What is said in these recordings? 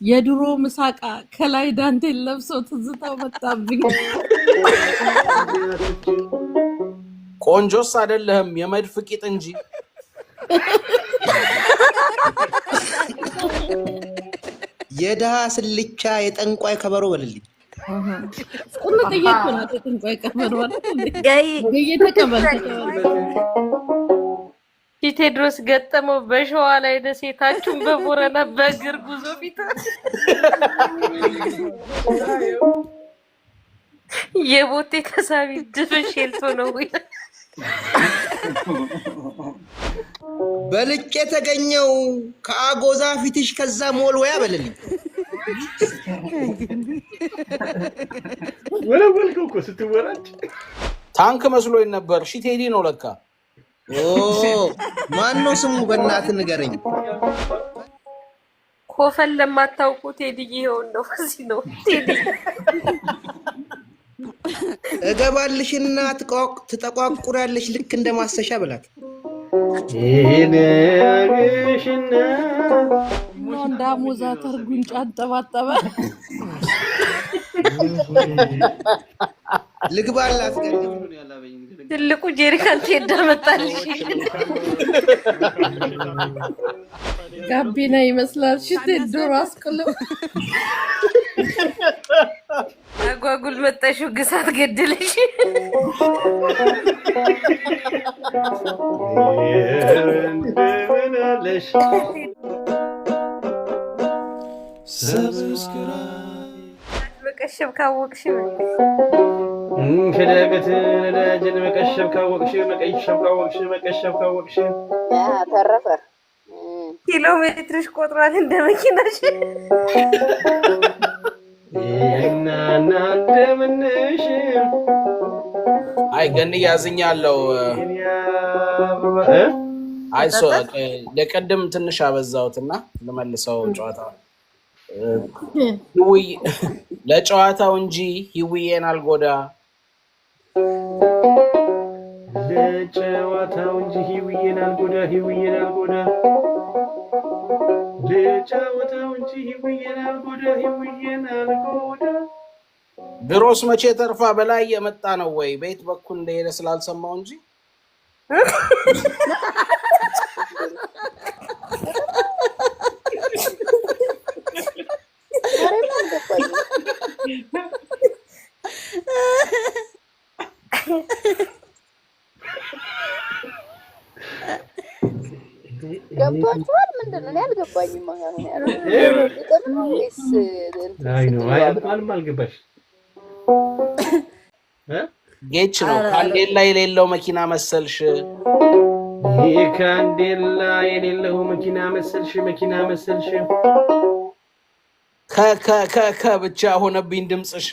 የድሮ ምሳቃ ከላይ ዳንቴል ለብሶ ትዝታው መጣብኝ ቆንጆስ አይደለህም የመድፍ ቂጥ እንጂ የደሃ ስልቻ የጠንቋይ ከበሮ በልልኝ ቁም ጥያቄ ነው የጠንቋይ ከበሮ ጋይ ተቀበል ቴድሮስ ገጠመው በሸዋ ላይ ደሴታችሁን በቦረና በእግር ጉዞ ፊት የቦቴ ተሳቢ ድፍን ሼልቶ ነው በልቄ የተገኘው ከአጎዛ ፊትሽ ከዛ ሞል ወያ በልልኝ ወለወልከው እኮ ስትወራጭ ታንክ መስሎኝ ነበር እሺ ቴዲ ነው ለካ ማን ነው ስሙ በእናት ንገረኝ ኮፈል ለማታውቁ ቴዲ ይሄው ነው እዚህ ነው ቴዲ እገባልሽና ትጠቋቁራለሽ ልክ እንደማሰሻ በላት ይሄንሽና እንዳሙዛ ተርጉንጫ አንጠባጠበ ልግባላት ትልቁ ጄሪካን ተደመጣልሽ ጋቢና ይመስላል ሽት ዶሮ አስቆለው አጓጉል መጣሹ ግሳት ገድልሽ እንደምንለሽ መቀሸብ ካወቅሽ ከዳገት ነዳጅን መቀሸብ ካወቅሽ ተረፈ ኪሎ ሜትርሽ ቆጥሯል እንደ መኪናሽ እና እንደምንሽ አይ ገን ያዝኛለው አይ ሶ ለቀደም ትንሽ አበዛውትና ለመልሰው ጨዋታው ሂዊ ለጨዋታው እንጂ ሂዊዬን አልጎዳ ለጨዋታው እንጂ ሂዊዬን አልጎዳ ለጨዋታው እንጂ ሂዊዬን አልጎዳ ድሮስ መቼ ተርፋ በላይ የመጣ ነው ወይ ቤት በኩል እንደሄደ ስላልሰማው እንጂ ገብቷችኋል ምንድነው እኔ አልገባኝም ማለት ነው አይ ነው አልገባሽ ጌች ነው ካንዴላ የሌለው መኪና መሰልሽ ካንዴላ የሌለው መኪና መሰልሽ ከ ብቻ ሆነብኝ ድምጽሽ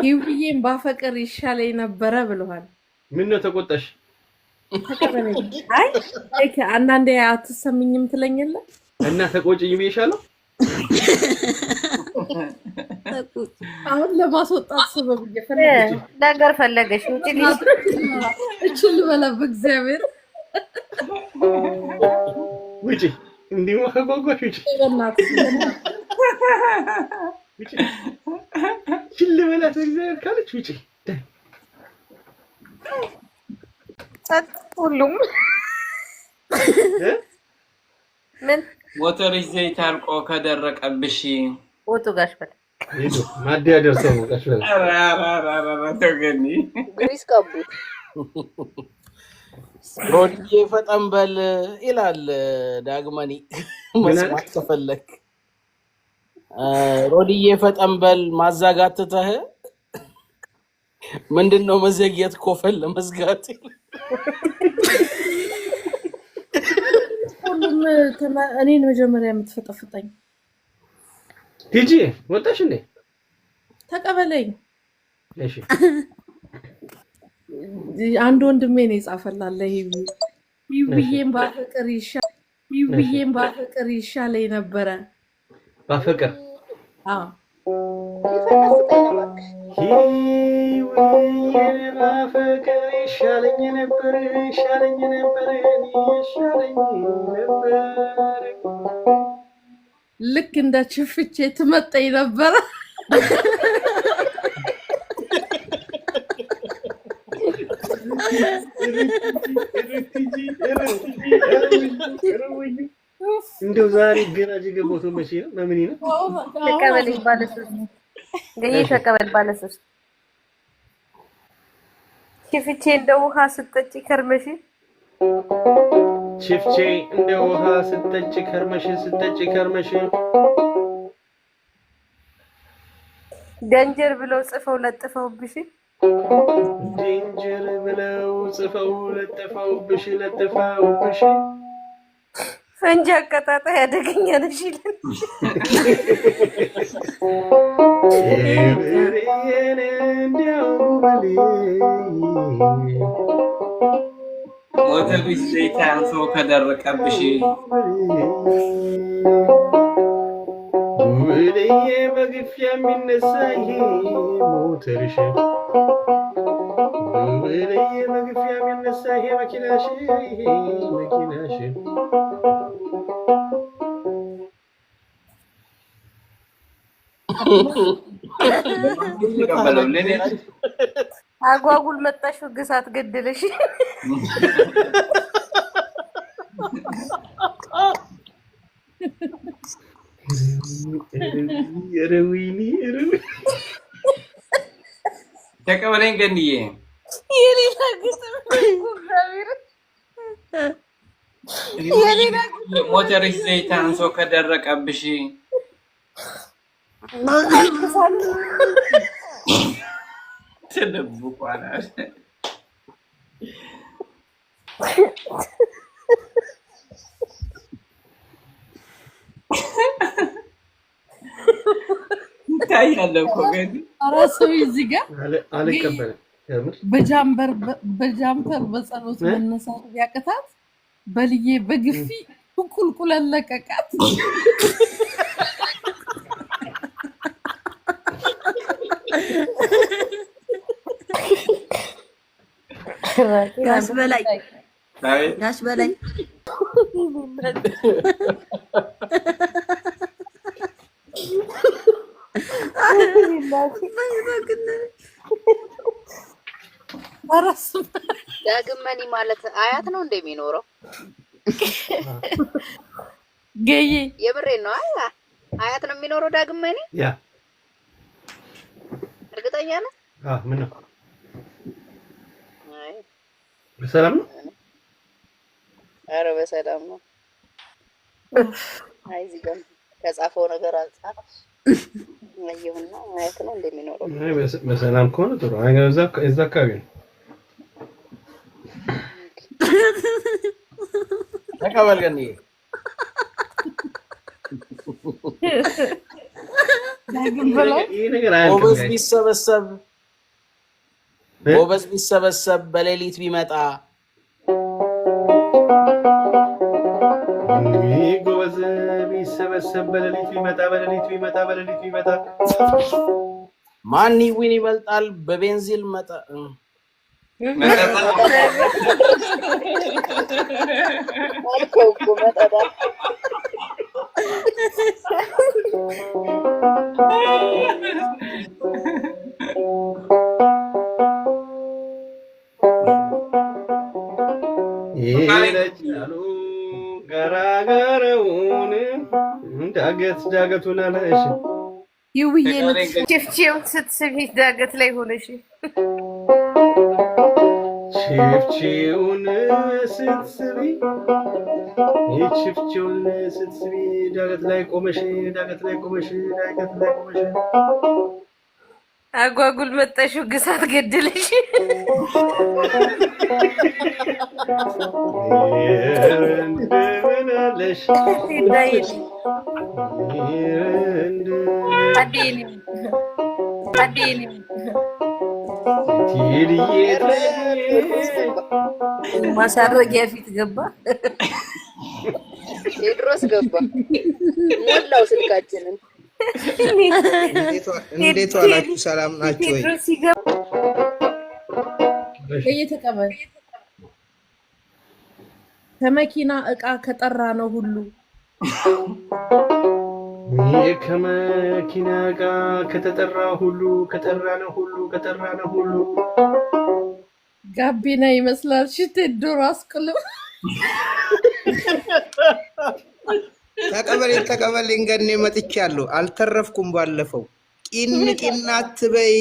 ሂዊዬን ባፈቅር ይሻለኝ ነበረ ብለዋል ምን ነው ተቆጣሽ አይ አንዳንዴ አትሰምኝም ትለኝለ እና ተቆጭኝ ብዬሻለሁ አሁን ለማስወጣት ሰበብ እየፈለገች ነገር ፈለገሽ ውጪ እችል በላ በእግዚአብሔር ውጪ እንዲሁ ከጎጎሽ ውጪ ችል በላት በእግዚአብሔር ካለች ውጪ ሁሉም ምን ሞተርሽ ዘይት አልቆ ከደረቀብሽ ወጡ ጋሽ በል ሄዶ ማዲያ ደርሰው ጋሽ በል ተገኒ ግሪስ ቀቡ ሮዲዬ ፈጠንበል ይላል ዳግመኒ መስማት ተፈለክ ሮዲዬ ፈጠንበል ማዛጋትተህ ምንድነው መዘግየት ኮፈል ለመዝጋት ሁሉም እኔን መጀመሪያ የምትፈጠፍጠኝ ሂጂ ወጣሽ እንዴ ተቀበለኝ እሺ አንድ ወንድሜ ነው የጻፈላለ ሂዊዬን ባፈቅር ይሻለኝ ነበረ ባፈቅር ይፈታፍጣኝ ነበር የኔ ፍቅር ይሻለኝ ነበር ይሻለኝ ነበር ይሻለኝ ነበር ልክ እንደ ችፍቼ ትመጣኝ ነበር እንደው ዛሬ ገራጅ ገቦቶ መቼ ነው ማምን ነው ተቀበለኝ ባለሱስ ገዬ ተቀበል ባለሱስ ችፍቼ እንደ ውሃ ስትጠጪ ከርመሽ ችፍቼ እንደ ውሃ ስትጠጪ ከርመሽ ዳንጀር ብለው ጽፈው ለጥፈውብሽ ዳንጀር ብለው ጽፈው ለጥፈውብሽ ፈንጂ አቀጣጣይ አደገኛ ነሽ ይላል ብሬን እንዲያው በሌ ሞተርሽ ዘይት አንሶ ከደረቀብሽ ውልዬ በግፊያ የሚነሳ ይሄ ሞተርሽ ውልዬ በግፊያ የሚነሳ ይሄ መኪናሽ አጓጉል መጣሽ ግሳት ገደለሽ ረዊኒ ተቀበለኝ ገንዬ የሌላ ግጥም ሞተርሽ ዘይት አንሶ ከደረቀብሽ ተደብቋል ታያለህ እኮ ግን አራሱ እዚህ ጋር አልቀበልም በጃምፐር በጸሎት መነሳት ያቀታት በልዬ በግፊ ቁልቁል ለቀቃት ጋሽ በላይ ዳግመኒ ማለት አያት ነው እንደሚኖረው ገዬ የብሬ ነው አያት ነው የሚኖረው ዳግመኒ ያ እርግጠኛ ነህ ምን ነው በሰላም ነው ኧረ በሰላም ነው አይ እዚህ ጋር ከጻፈው ነገር አንፃር አይሁንና አያት ነው እንደሚኖረው በሰላም ከሆነ ጥሩ እዛ አካባቢ ነው ተቀበል ገንዬ ጎበዝ ቢሰበሰብ በሌሊት ቢመጣ ጎበዝ ቢሰበሰብ በሌሊት ቢመጣ ማን ይዊን ይበልጣል በቤንዚል መጣ ይለጫሉ ገራገረውን ዳገቱን አለሽ ይውዬ ችፍቼው ስትስቢ ዳገት ላይ ሆነሽ ችፍቼውን ስትስቢ ዳገት ላይ ቆመሽ አጓጉል መጣሽ ግሳት ገደለሽ እንደምናለሽ አዴኒ ማሳረጊያ ፊት ገባ ቴድሮስ ገባ ሞላው ስልካችንን እንዴት ዋላችሁ? ሰላም ናችሁ ወይ? እየተቀበል ከመኪና እቃ ከጠራ ነው ሁሉ ከመኪና ጋር ከተጠራ ሁሉ ከጠራ ነው ሁሉ ጋቢና ይመስላል ሽት ዶሮ አስቅልም ተቀበል እንገኔ መጥቻለሁ አልተረፍኩም ባለፈው ቂን አትበይ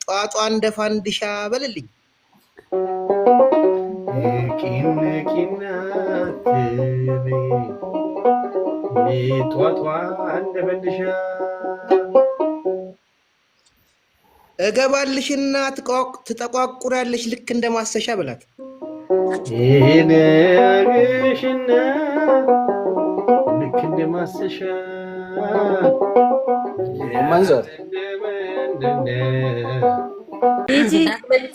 ጧጧ እንደ ፋንዲሻ በልልኝ ቂን አትበይ ጧጧ እንደ ፋንዲሻ እገባልሽና ትጠቋቁራለሽ ልክ እንደ ማሰሻ በላት ይነግሽና ልክ እንደ ማሰሻ መንዘር ይጂ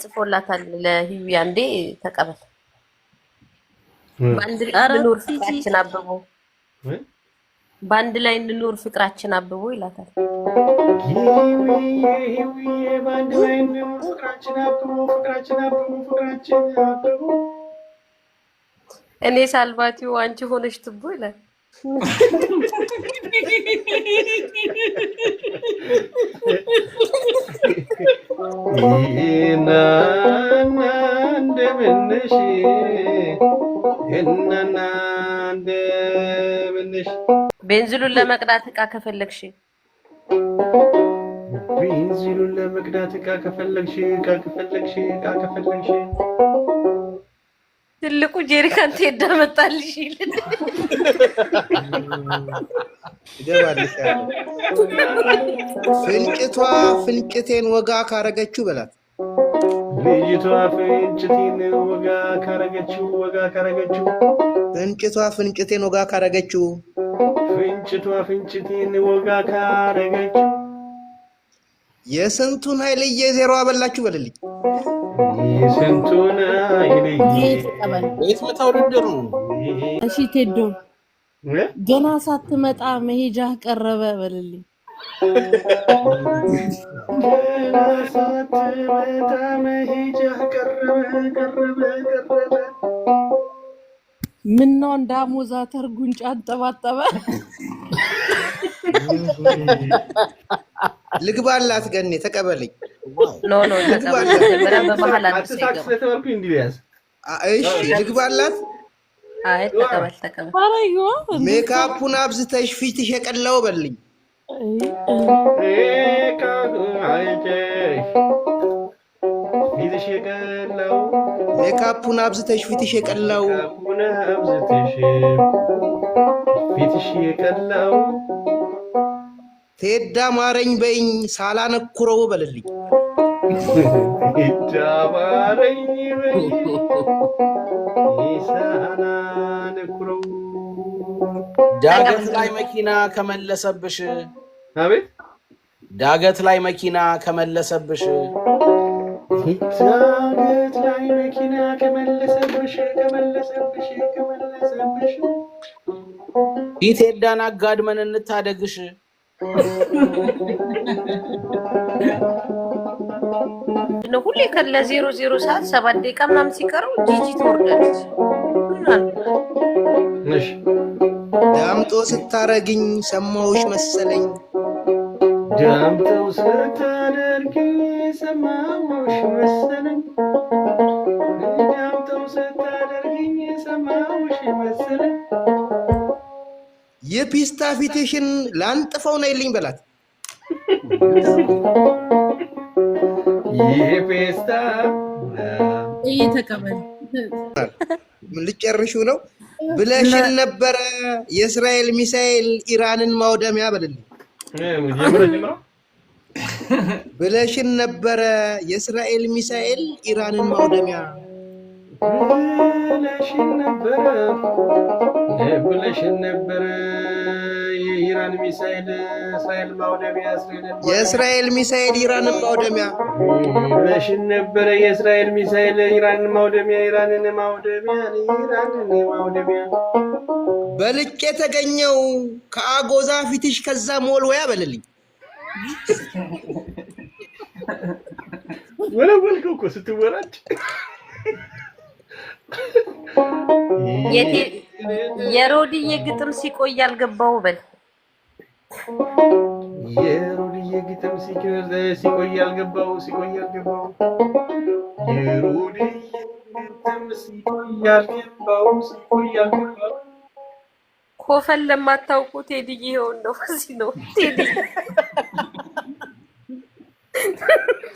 ጽፎላታል ለህዩ አንዴ ተቀበል ባንድ ላይ እንኑር ፍቅራችን አብቦ ይላታል ባንድ ላይ እንኑር ፍቅራችን አብቦ እኔ ሳልቫቲው አንቺ ሆነሽ ትቦ ይላል እንደምንሽ ቤንዚሉን ለመቅዳት እቃ ከፈለግሽ ትልቁ ጄሪካን ተዳመጣልሽ ይል ይገባልሽ ፍንጭቴን ወጋ ካረገችው በላት ልጅቷ ፍንጭቴን ወጋ ካረገችው ፍንጭቴን ወጋ ካረገችው የስንቱን ኃይልዬ ዜሮ አበላችሁ በልልኝ የስንቱን ኃይልዬ ቤት መታወድር ነው እሺ ቴዶ ገና ሳትመጣ መሄጃ ቀረበ በልልኝ ገና ሳትመጣ መሄጃ ቀረበ ምነው እንዳሞዛ ተርጉንጫ አንጠባጠበ ልግባላት ገኔ ተቀበልኝ ኖ ተቀበል በመሃል አትሳክ ስለተባልኩኝ እንዲያዝ እሺ ልግባላት አይ ተቀበል አረዮ ሜካፑን አብዝተሽ ፊትሽ የቀላው በልኝ ሜካፑን አብዝተሽ ፊትሽ የቀላው ቴዳ ማረኝ በይኝ ሳላነኩረው በልልኝ ቴዳ ማረኝ በይኝ ሳላነኩረው ዳገት ላይ መኪና ከመለሰብሽ አቤት ዳገት ላይ መኪና ከመለሰብሽ ዳገት ላይ መኪና ከመለሰብሽ ቴዳን አጋድመን እንታደግሽ ነው ሁሌ ከለ 00 ሰዓት 7 ደቂቃ ምናምን ሲቀረው ጂጂ ትወርዳለች እሺ ዳምጦ ስታረግኝ ሰማውሽ መሰለኝ ዳምጠው ስታደርግኝ ሰማውሽ መሰለኝ የፒስታ ፊትሽን ላንጥፈው ነይልኝ በላት የፒስታ እየተቀበል ምን ልጨርሹ ነው ብለሽን ነበረ የእስራኤል ሚሳኤል ኢራንን ማውደሚያ በልልኝ ብለሽን ነበረ የእስራኤል ሚሳኤል ኢራንን ማውደሚያ ብለሽን ነበረ የኢራን ሚሳኤል እስራኤል ማውደሚያ የእስራኤል ሚሳኤል ኢራንን ማውደሚያ ብለሽን ነበረ የእስራኤል ሚሳኤል ኢራንን ማውደሚያ ኢራንን ማውደሚያ በልቄ የተገኘው ከአጎዛ ፊትሽ ከዛ ሞልወያ በልልኝ ወለወልከው እኮ ስትወራጭ የሮዲዬ ግጥም ሲቆይ ያልገባው በል የሮዲዬ ግጥም ሲቆይ ያልገባው የሮዲዬ ግጥም ሲቆይ ያልገባው ኮፈን ለማታውቁ ቴዲዬ ነው እዚህ ነው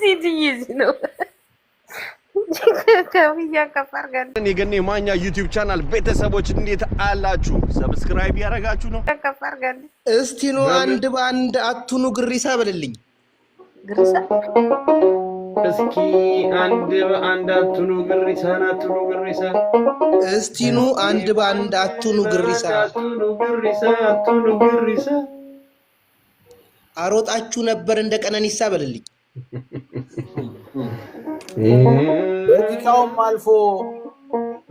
ቴዲዬ እዚህ ነው ከብያ ከፈርጋን የገኔ ማኛ ዩቲዩብ ቻናል ቤተሰቦች እንዴት አላችሁ? ሰብስክራይብ ያደረጋችሁ ነው? ከፈርጋን እስቲ ኑ አንድ ባንድ አቱኑ ግሪሳ በልልኝ። ግሪሳ እስኪ አንድ በአንድ አቱኑ ግሪሳ እስቲ ኑ አንድ ባንድ አቱኑ ግሪሳ አሮጣችሁ ነበር እንደ ቀነኒሳ በልልኝ። ደቂቃውም አልፎ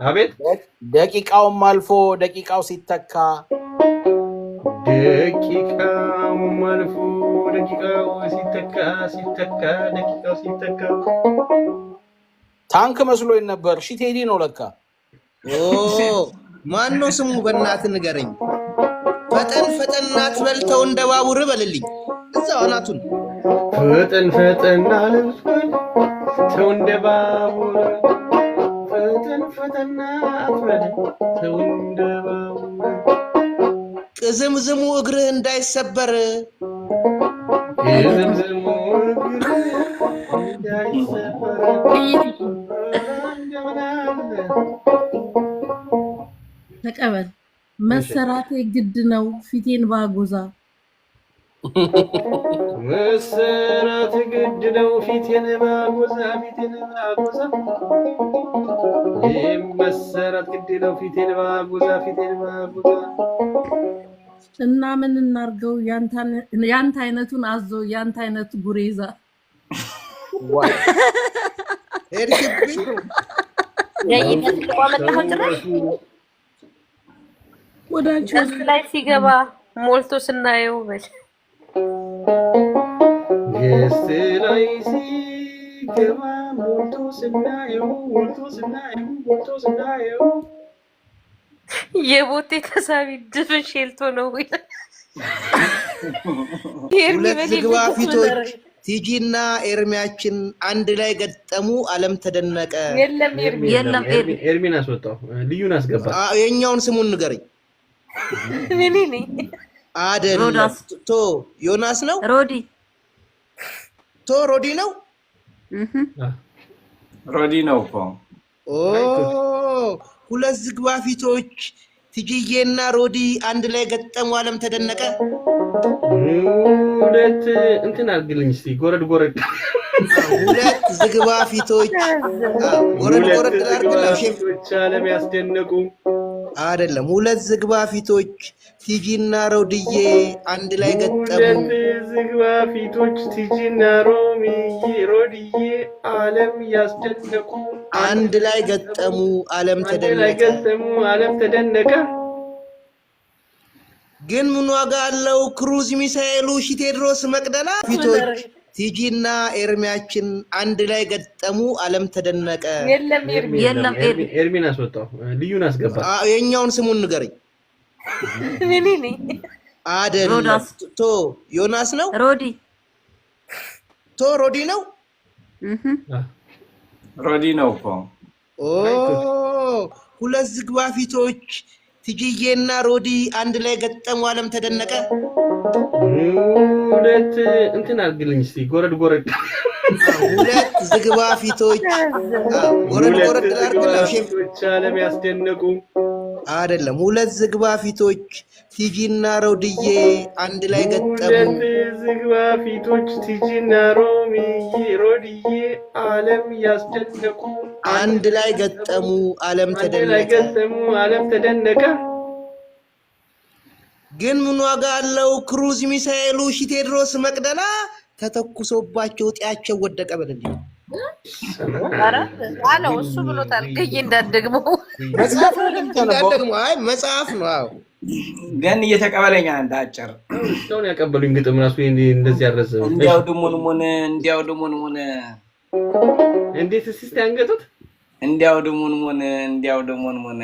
አቤት ደቂቃውም አልፎ ደቂቃው ሲተካ ታንክ መስሎኝ ነበር። እሺ ቴዲ ነው ለካ። ማን ነው ስሙ? በእናትህ ንገረኝ። ፈጠን ፈጠን አትበልተው እንደ ባቡር በልልኝ። እዛው አናቱን ፈጠን ፈጠን አትበል ተው እንደ ባቡር ፈጠን አትበል ተው እንደ ባቡር ቅዝምዝሙ እግርህ እንዳይሰበር ተቀበል። መሰራቴ ግድ ነው ፊቴን ባጎዛ መሰራት ግድ ነው ፊቴን ባጎዛ መሰራት ግድ ነው ፊቴን ባጎዛ እና ምን እናርገው? ያንተ አይነቱን አዞ ያንተ አይነት ጉሬዛ ሄድክብኝ የይነት ቆመጣው ድረስ ወዳችሁ ላይ ሲገባ ሞልቶ ስናየው በል ገስት ላይ ሲገባ ሞልቶ ስናየው የቦቴ ተሳቢ ድፍን ሼልቶ ነው ወይ ሁለት ዝግባ ፊቶች ቲጂና ኤርሚያችን አንድ ላይ ገጠሙ። ዓለም ተደነቀ። የለም ኤርሚን አስወጣው፣ ልዩን አስገባ። የኛውን ስሙን ንገረኝ። ምን አይደለም ቶ ዮናስ ነው። ሮዲ ነው። ሮዲ ነው እኮ። ሁለት ዝግባ ፊቶች ቲጂዬና ሮዲ አንድ ላይ ገጠሙ። ዓለም ተደነቀ። ሁለት እንትን አድርግልኝ እስቲ ጎረድ ሁለት ዝግባ ፊቶች ጎረድ አድርግልኝ። ዓለም ያስደነቁ አይደለም ሁለት ዝግባ ፊቶች ቲጂና ሮዲዬ አንድ ላይ ገጠሙ። ሁለት ዝግባ ፊቶች ቲጂና ሮዲዬ ዓለም ያስደነቁ አንድ ላይ ገጠሙ። ዓለም ተደነቀ። ግን ምን ዋጋ አለው ክሩዝ ሚሳኤሉ ቴዎድሮስ መቅደላ ፊቶች ቲጂና ኤርሚያችን አንድ ላይ ገጠሙ። ዓለም ተደነቀ። የለም ኤርሚን አስወጣው፣ ልዩን አስገባ። የኛውን ስሙን ንገረኝ። አይደለም ቶ ዮናስ ነው። ሮዲ ነው። ሮዲ ነው እኮ። ሁለት ዝግባ ፊቶች ቲጂዬና ሮዲ አንድ ላይ ገጠሙ። ዓለም ተደነቀ። ሁለት እንትን አድርግልኝ እስቲ ጎረድ ሁለት ዝግባ ፊቶች ጎረድ አድርግልኝ። ዓለም ያስደነቁ አይደለም ሁለት ዝግባ ፊቶች ቲጂና ሮዲዬ አንድ ላይ ገጠሙ። ሁለት ዝግባ ፊቶች ቲጂና ሮዲዬ ዓለም ያስደነቁ አንድ ላይ ገጠሙ። ዓለም ተደነቀ። ግን ምን ዋጋ አለው ክሩዝ ሚሳኤሉ ቴዎድሮስ መቅደላ ተተኩሶባቸው ጤያቸው ወደቀ በልልኝ። አረ አለው እሱ ብሎታል። ገይ እንዳደግመው መጽሐፍ ነው። አዎ ግን እየተቀበለኛ እንዳጨር ነው ያቀበሉኝ ግጥም ራሱ እንደዚህ ያረዘው እንዲያው ድሙን እንዴት ሲስት ያንገቱት እንዲያው ድሙንሙን እንዲያው ድሙንሙን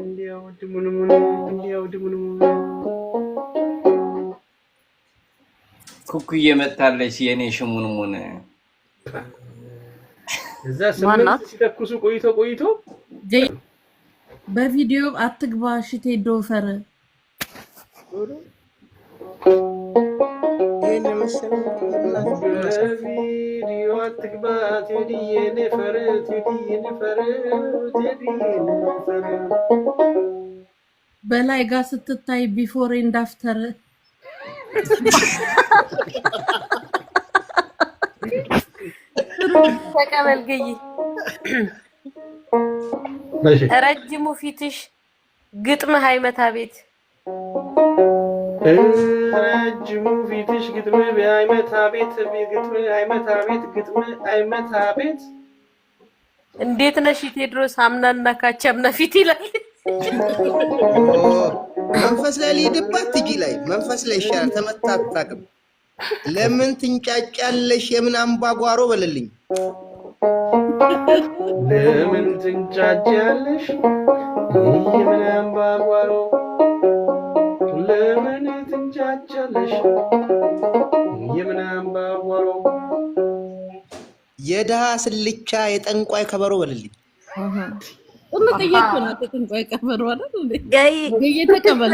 እንዲያው ድሙንሙን እንዲያው ድሙንሙን ኩኩዬ መጣለች የኔ ሽሙንሙን እዛ ስምንት ሲተኩሱ ቆይቶ በቪዲዮ አትግባ ሽቴ ዶፈር ይሄን መሰለኝ በቪዲዮ አትግባ ቴዲዬ ነፈር በላይ ጋር ስትታይ ቢፎር ኤንድ አፍተር ተቀበል ገይ ረጅሙ ፊትሽ ግጥም ሃይመታ ቤት ረጅሙ ፊትሽ ግጥም ሃይመታ ቤት ግጥም ሃይመታ ቤት እንዴት ነሽ ቴድሮስ አምናና ካቻምና ፊት ይላል መንፈስ ላይ ሊድባት ትጂ ላይ መንፈስ ላይ ይሻላል ተመታ አታውቅም ለምን ትንጫጫለሽ የምን አምባጓሮ በለልኝ ለምን ትንጫጫለሽ የምን አምባጓሮ ለምን ትንጫጫለሽ የምን አምባጓሮ የደሃ ስልቻ የጠንቋይ ከበሮ በለልኝ ጥያቄው ነው ጠንቋይ ከበሮ አይደል እንዴ ጋይ ተቀበል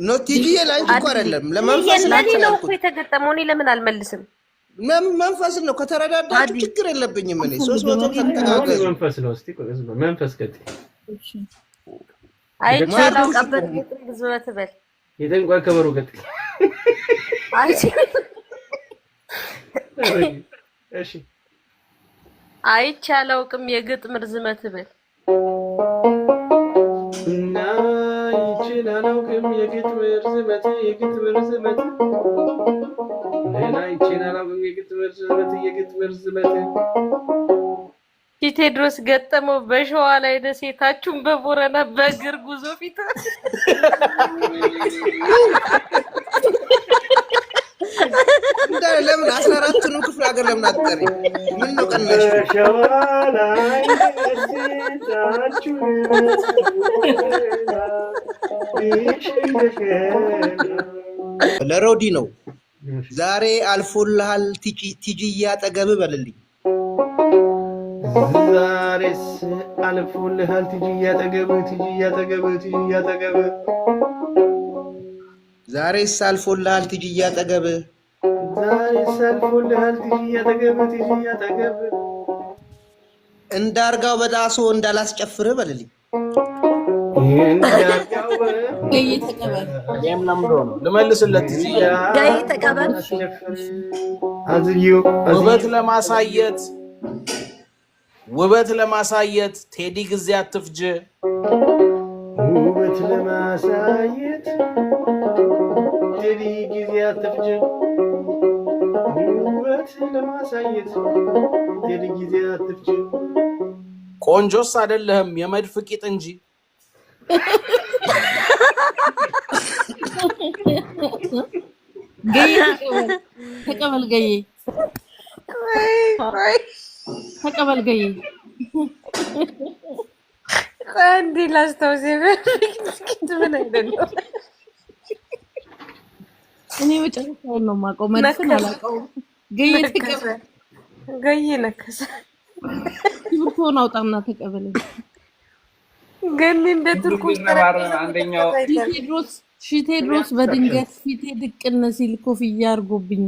ኖቲጂ ላንቺ እኮ አይደለም ለመንፈስ ነው እኮ የተገጠመው እኔ ለምን አልመልስም መንፈስ ነው ከተረዳዳችሁ ችግር የለብኝም እኔ 300 ተንተጋገዙ መንፈስ ነው እስቲ መንፈስ ከት አይቻለው ቀበት ግዝበት በል የጠንቋይ ከበሮ ከት እሺ አይቻለው ቅም የግጥም ርዝመት በል እና ይችላልው ቅም የግጥም ርዝመት እና ይችላልው ቅም የግጥም ርዝመት ቴድሮስ ገጠመው በሸዋ ላይ ደሴታችሁን በቦረና በእግር ጉዞ ፊት ለምን 14 ነው ክፍለ ሀገር ለምን አትቀሪ ምን ነው ቀነሽ በሸዋ ላይ ደሴታችሁን ለሮዲ ነው ዛሬ አልፎልሃል ቲጂያ አጠገብ በልልኝ ዛሬስ አልፎልሃል ቲጂያ አጠገብ ዛሬስ አልፎልሃል ቲጂያ አጠገብ እንዳርጋው በዳሶ እንዳላስጨፍር በልልኝ ገይ ተቀበል ለምዶ ነው ልመልስለት ቲጂያ ጋይ ተቀበል አዝዩ ውበት ለማሳየት ቴዲ ጊዜ አትፍጅ ውበት ለማሳየት ቴዲ ጊዜ አትፍጅ ውበት ለማሳየት ቴዲ ጊዜ አትፍጅ ቆንጆስ አይደለህም የመድፍ ቂጥ እንጂ ገይ ተቀበል ገይ ተቀበል ገይ አንዴ ላስታውስ ምን አይደለም እኔ መጨረሻውን ነው የማውቀው መድፍን አላውቀውም ገይ ተቀበል ገይ ነከሰ ቱርኮን አውጣና ተቀበል ግን እንደ ቱርኩ አንደኛው ቴድሮስ በድንገት ፊቴ ድቅን ሲል ኮፍያ አርጎብኝ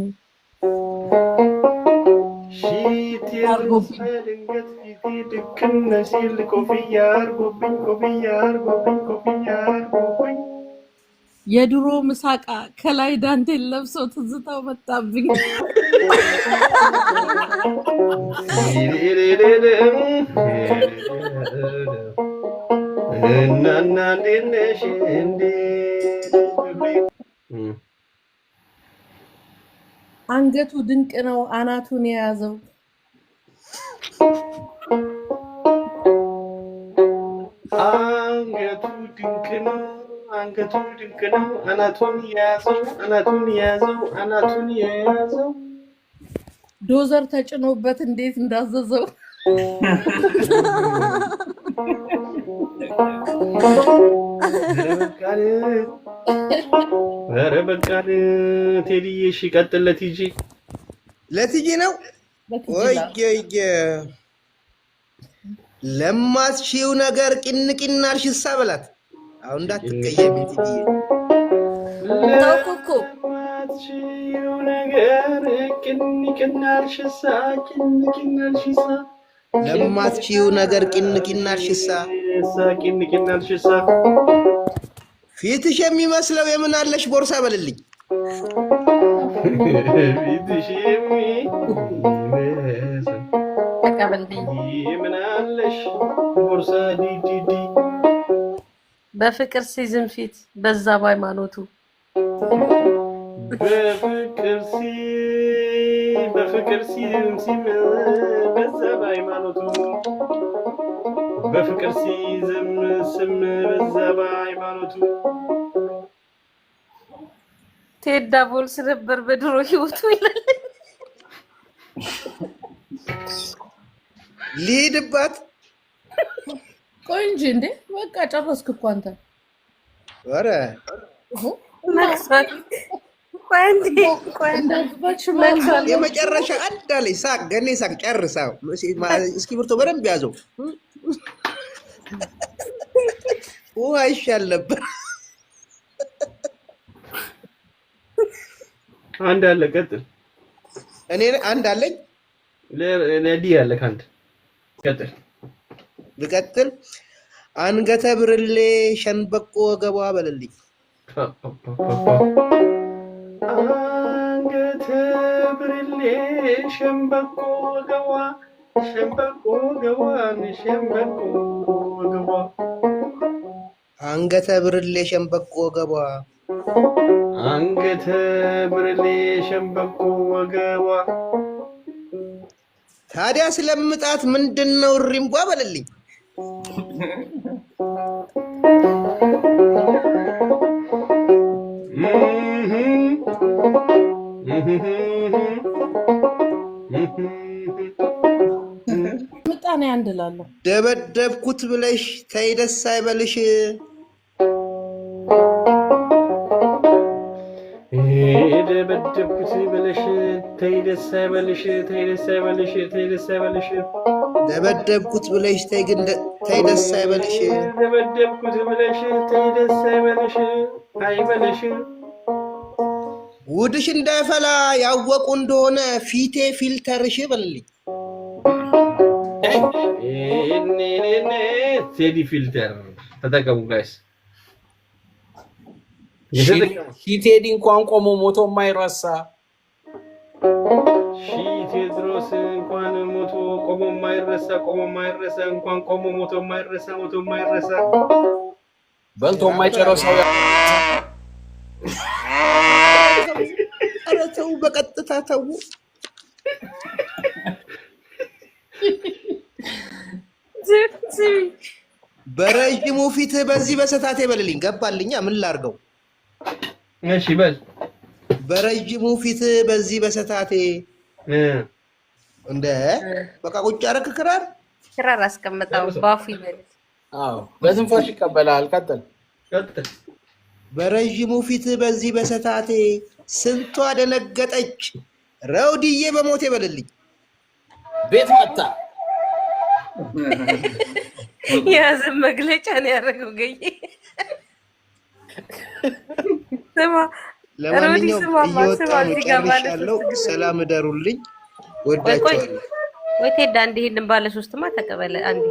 ድንገት ፊቴ ድቅን ሲል ኮፍያ አርጎብኝ የድሮ ምሳቃ ከላይ ዳንቴል ለብሶ ትዝታው መጣብኝ እናና እንዴነሽ እንዴ አንገቱ ድንቅ ነው አናቱን የያዘው አንገቱ ድንቅ ነው አናቱን የያዘው ዶዘር ተጭኖበት እንዴት እንዳዘዘው ኧረ በቃል ቴዲዬ እሺ ቀጥለት ይጂ ለትጂ ነው ወይ ለማትሺው ነገር ቅንቅና አልሽሳ በላት አሁን እንዳትቀየሚ ትጂ ተውኩኩ ለማትሺው ነገር ቅንቅና አልሽሳ ለማትሺው ነገር ቅንቅና አልሽሳ ፊትሽ የሚመስለው የምን አለሽ ቦርሳ በልልኝ ፊትሽ ተቀበልኝ የምን አለሽ ቦርሳ ዲዲዲ በፍቅር ሲዝም ፊት በዛ በሃይማኖቱ በፍቅር ሲዝም በዛ በሃይማኖቱ በፍቅር ሲዝም ስም በዛ በሃይማኖቱ ቴዳ ቦልስ ነበር በድሮ ህይወቱ ይላል ሊድባት ቆይ እንጂ እንዴ በቃ ጨረስክ እኮ አንተ ኧረ መክሳት ቋንዲ የመጨረሻ አዳለኝ ሳቅ ገኔ ሳቅ ጨርሳው እስኪብርቶ በደንብ ያዘው ውሃ ይሻል ነበር አንድ አለ ቀጥል እኔ አንድ አለኝ ለዲ ያለ ካንተ ቀጥል ልቀጥል አንገተ ብርሌ ሸንበቆ ገባ በለልኝ አንገተ ብርሌ ሸንበቆ ገባ አንገተ ብርሌ ሸንበቆ ገባ አንገተ ብርሌ ሸንበቆ ገባ ታዲያ ስለምጣት ምንድነው ሪምቧ በለልኝ ምጣኔ አንድላለሁ ደበደብኩት ብለሽ ተይ ደስ አይበልሽ ደበደብኩት ብለሽ ተይ ደስ አይበልሽ ደበደብኩት ብለሽ ተይ ግን ተይ ደስ አይበልሽ ደበደብኩት ብለሽ ተይ ደስ አይበልሽ ውድሽ እንዳይፈላ ያወቁ እንደሆነ ፊቴ ፊልተርሽ በልልኝ ቴዲ ፊልተር ተጠቀሙ ጋይስ ቴዲ እንኳን ቆሞ ሞቶ የማይረሳ ቴድሮስ እንኳን ሞቶ ቆሞ የማይረሳ እንኳን ቆሞ ሞቶ የማይረሳ በልቶ የማይጨረሰው ኧረ ተው በቀጥታ ተው በረጅሙ ፊት በዚህ በሰታቴ በልልኝ ገባልኛ ምን ላርገው እሺ በል በረጅሙ ፊት በዚህ በሰታቴ እንደ በቃ ቁጭ አረክ ክራር አስቀምጣው ባፉ ይበል አዎ በትንፋሽ ይቀበላል ቀጥል በረጅሙ ፊት በዚህ በሰታቴ ስንቷ ደነገጠች ረውድዬ በሞቴ በልልኝ ቤት መጣ ያዘ መግለጫ ነው ያደረገው ገይ ለማንኛውም እየወጣሁ ሰላም እደሩልኝ ወዳችኋለሁ ወይ ቴዳ አንዴ ይሄንን ባለ ሶስትማ ተቀበለ አንዴ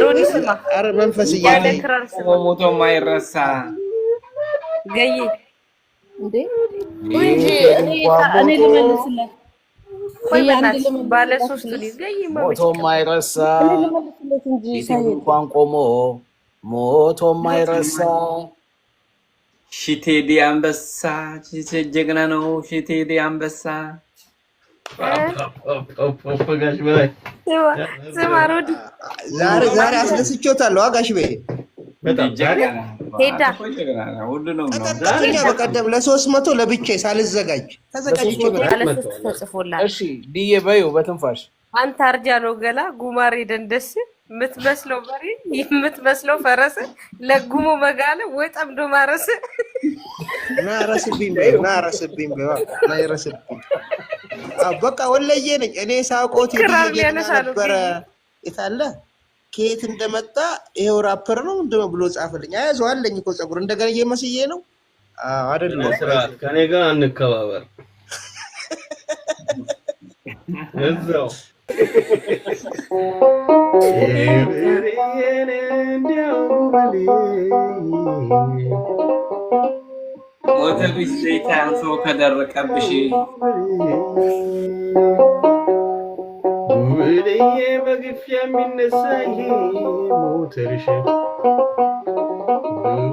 ሮዲ ስማ አረ መንፈስ እያለ ሞቶ የማይረሳ ገይ እንዴ እንጂ እኔ ልመልስለት ቆይ ባለ ሶስት ገይ ሞቶ የማይረሳ እንኳን ቆሞ ሞቶ የማይረሳ ሺቴዲ አንበሳ ጀግና ነው ሺቴዲ አንበሳ ጋሽ በላይ ስማ ሮዲ ዛሬ አስደስቼዎታለሁ ጋሽ በይ በጣም ዛሬ ሄዳ ሁሉንም ነው ተቀጣጥኛ በቀደም ለ300 ለብቻዬ ሳልዘጋጅ ተዘጋጅቼ ተጽፎላል። እሺ ዲዬ በይው በትንፋሽ አንተ አርጃ ነው ገላ ጉማሬ ደንደስ ምትመስለው በሬ የምትመስለው ፈረስ ለጉሞ መጋለ ወይ ጠምዶ ማረስ ናረስብኝ በቃ ወለየ ነኝ እኔ ሳቆት ነበር የታለ ከየት እንደመጣ ይሄው ራፐር ነው እንደው ብሎ ጻፈልኝ አያዘው አለኝ እኮ ጸጉር እንደገና እየመስዬ ነው አይደለም ስራት ከኔ ጋር አንከባበር እዛው ሞተር ቢዘይታ አንሶ ከደረቀብሽ ወለየ በግፊያ የሚነሳ ይሄ ሞተርሽ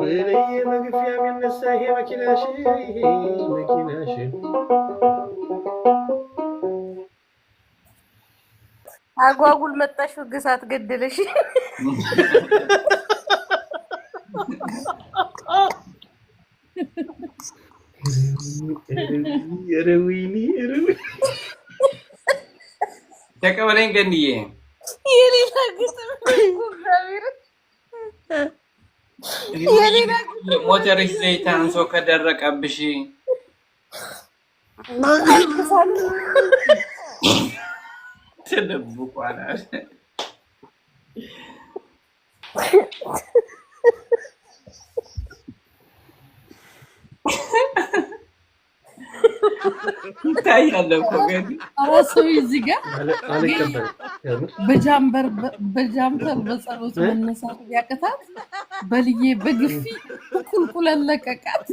ወለየ በግፊያ የሚነሳ ይሄ መኪናሽ አጓጉል መጣሽ ግሳት ገደለሽ ረዊኒ ተቀበለኝ ገንዬ የሌላ ግጥም ሞተርሽ ዘይት አንሶ ከደረቀብሽ ተደብቋል ታያለህ እኮ ግን አራሰው እዚህ ጋር በጃምበር በጸሎት መነሳት ያቀታት በልዬ በግፊ ቁልቁል ለቀቃት